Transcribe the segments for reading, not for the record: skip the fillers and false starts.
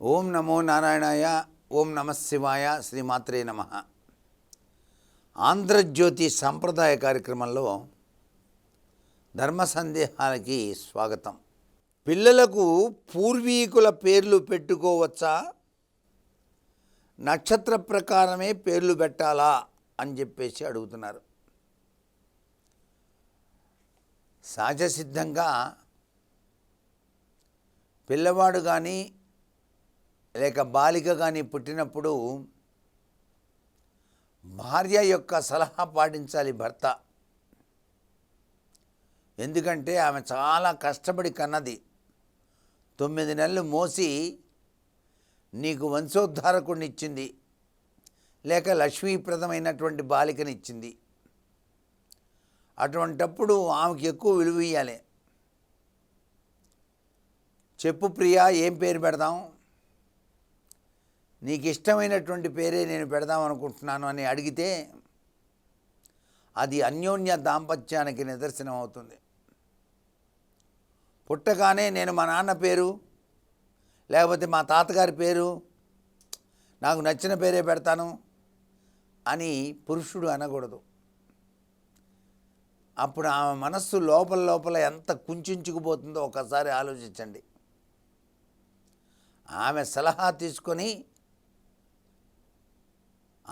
ఓం నమో నారాయణాయ. ఓం నమ శివాయ. శ్రీమాత్రే నమ. ఆంధ్రజ్యోతి సాంప్రదాయ కార్యక్రమంలో ధర్మ సందేహాలకి స్వాగతం. పిల్లలకు పూర్వీకుల పేర్లు పెట్టుకోవచ్చా, నక్షత్ర ప్రకారమే పేర్లు పెట్టాలా అని చెప్పేసి అడుగుతున్నారు. సహజసిద్ధంగా పిల్లవాడు కానీ లేక బాలిక కానీ పుట్టినప్పుడు భార్య యొక్క సలహా పాటించాలి భర్త. ఎందుకంటే ఆమె చాలా కష్టపడి కన్నది. 9 నెలలు మోసి నీకు వంశోద్ధారకుడిని ఇచ్చింది, లేక లక్ష్మీప్రదమైనటువంటి బాలికని ఇచ్చింది. అటువంటప్పుడు ఆమెకి ఎక్కువ విలువ ఇవ్వాలి. చెప్పు ప్రియా, ఏం పేరు పెడదాం? నీకు ఇష్టమైనటువంటి పేరే నేను పెడదాం అనుకుంటున్నాను అని అడిగితే అది అన్యోన్య దాంపత్యానికి నిదర్శనం అవుతుంది. పుట్టగానే నేను మా నాన్న పేరు లేకపోతే మా తాతగారి పేరు నాకు నచ్చిన పేరే పెడతాను అని పురుషుడు అనకూడదు. అప్పుడు ఆమె మనస్సు లోపల లోపల ఎంత కుంచుకుపోతుందో ఒకసారి ఆలోచించండి. ఆమె సలహా తీసుకొని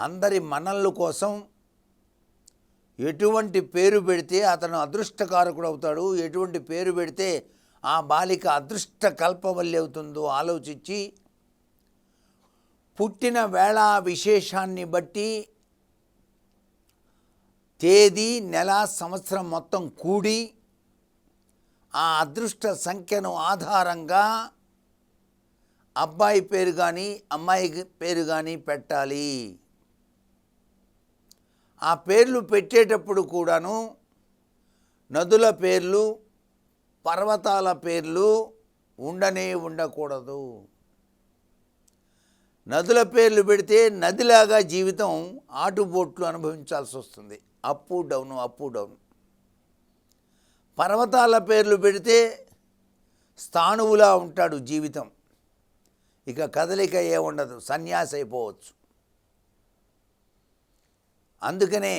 అందరి మన్ననల కోసం ఎటువంటి పేరు పెడితే అతను అదృష్టకారకుడు అవుతాడు, ఎటువంటి పేరు పెడితే ఆ బాలిక అదృష్ట కల్పవల్లి అవుతుందో ఆలోచించి పుట్టిన వేళ విశేషాన్ని బట్టి తేదీ, నెల, సంవత్సరం మొత్తం కూడి ఆ అదృష్ట సంఖ్యను ఆధారంగా అబ్బాయి పేరు కానీ అమ్మాయి పేరు కానీ పెట్టాలి. ఆ పేర్లు పెట్టేటప్పుడు కూడాను నదుల పేర్లు, పర్వతాల పేర్లు ఉండకూడదు. నదుల పేర్లు పెడితే నదిలాగా జీవితం ఆటుపోట్లు అనుభవించాల్సి వస్తుంది. అప్పు డౌను. పర్వతాల పేర్లు పెడితే స్థాణువులా ఉంటాడు జీవితం, ఇక కదలిక ఉండదు, సన్యాసి అయిపోవచ్చు. అందుకనే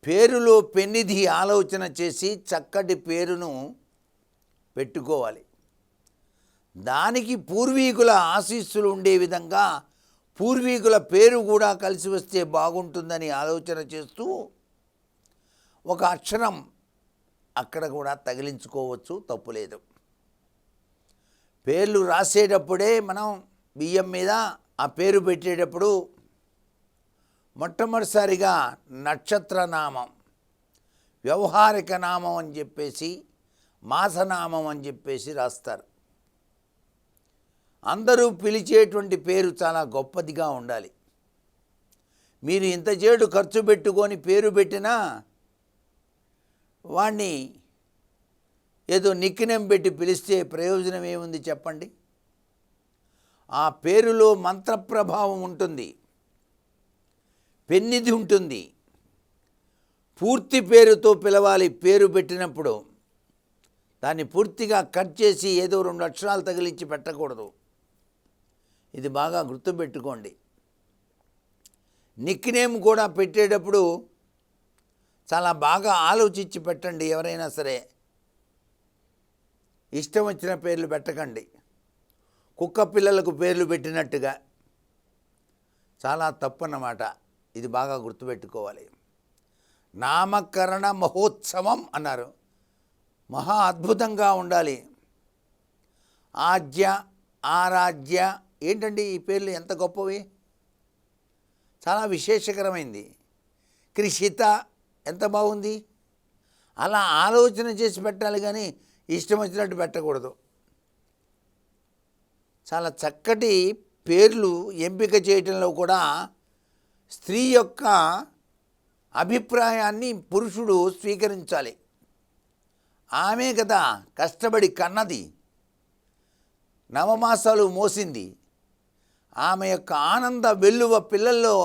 పేరులో పెన్నిధి ఆలోచన చేసి చక్కటి పేరును పెట్టుకోవాలి. దానికి పూర్వీకుల ఆశీస్సులు ఉండే విధంగా పూర్వీకుల పేరు కూడా కలిసి వస్తే బాగుంటుందని ఆలోచన చేస్తూ ఒక అక్షరం అక్కడ కూడా తగిలించుకోవచ్చు, తప్పులేదు. పేర్లు రాసేటప్పుడే మనం బియ్యం మీద ఆ పేరు పెట్టేటప్పుడు మొట్టమొదటిసారిగా నక్షత్రనామం, వ్యవహారిక నామం అని చెప్పేసి, మాసనామం అని చెప్పేసి రాస్తారు. అందరూ పిలిచేటువంటి పేరు చాలా గొప్పదిగా ఉండాలి. మీరు ఇంత చేడు ఖర్చు పెట్టుకొని పేరు పెట్టినా వాణ్ణి ఏదో నిక్నెమ్ పెట్టి పిలిస్తే ప్రయోజనం ఏముంది చెప్పండి? ఆ పేరులో మంత్రప్రభావం ఉంటుంది, పెన్నిధి ఉంటుంది. పూర్తి పేరుతో పిలవాలి. పేరు పెట్టినప్పుడు దాన్ని పూర్తిగా కట్ చేసి ఏదో 2 అక్షరాలు తగిలించి పెట్టకూడదు. ఇది బాగా గుర్తుపెట్టుకోండి. నిక్నేమ్ కూడా పెట్టేటప్పుడు చాలా బాగా ఆలోచించి పెట్టండి. ఎవరైనా సరే ఇష్టం వచ్చిన పేర్లు పెట్టకండి. కుక్క పిల్లలకు పేర్లు పెట్టినట్టుగా చాలా తప్పన్నమాట. ఇది బాగా గుర్తుపెట్టుకోవాలి. నామకరణ మహోత్సవం అన్నారు, మహా అద్భుతంగా ఉండాలి. ఆద్య, ఆరాధ్య, ఏంటండి ఈ పేర్లు ఎంత గొప్పవి, చాలా విశేషకరమైంది. కృషిత ఎంత బాగుంది. అలా ఆలోచన చేసి పెట్టాలి కానీ ఇష్టం వచ్చినట్టు పెట్టకూడదు. చాలా చక్కటి పేర్లు ఎంపిక చేయటంలో కూడా స్త్రీ యొక్క అభిప్రాయాన్ని పురుషుడు స్వీకరించాలి. ఆమె కదా కష్టపడి కన్నది, 9 మాసాలు మోసింది. ఆమె యొక్క ఆనంద వెల్లువ పిల్లల్లో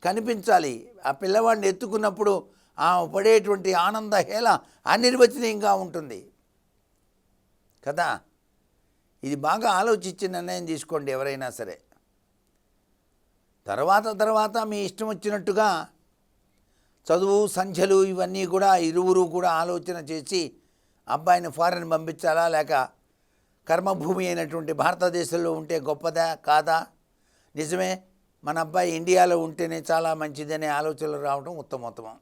కనిపించాలి. ఆ పిల్లవాడిని ఎత్తుకున్నప్పుడు ఆమె పడేటువంటి ఆనంద హేళ అనిర్వచనీయంగా ఉంటుంది కదా. ఇది బాగా ఆలోచించి నిర్ణయం తీసుకోండి ఎవరైనా సరే. తర్వాత మీ ఇష్టం వచ్చినట్టుగా చదువు సంధ్యలు ఇవన్నీ కూడా ఇరువురు కూడా ఆలోచన చేసి అబ్బాయిని ఫారెన్ పంపించాలా లేక కర్మభూమి అయినటువంటి భారతదేశంలో ఉంటే గొప్పదా కాదా, నిజమే మన అబ్బాయి ఇండియాలో ఉంటేనే చాలా మంచిదనే ఆలోచనలు రావడం ఉత్తమోత్తమం.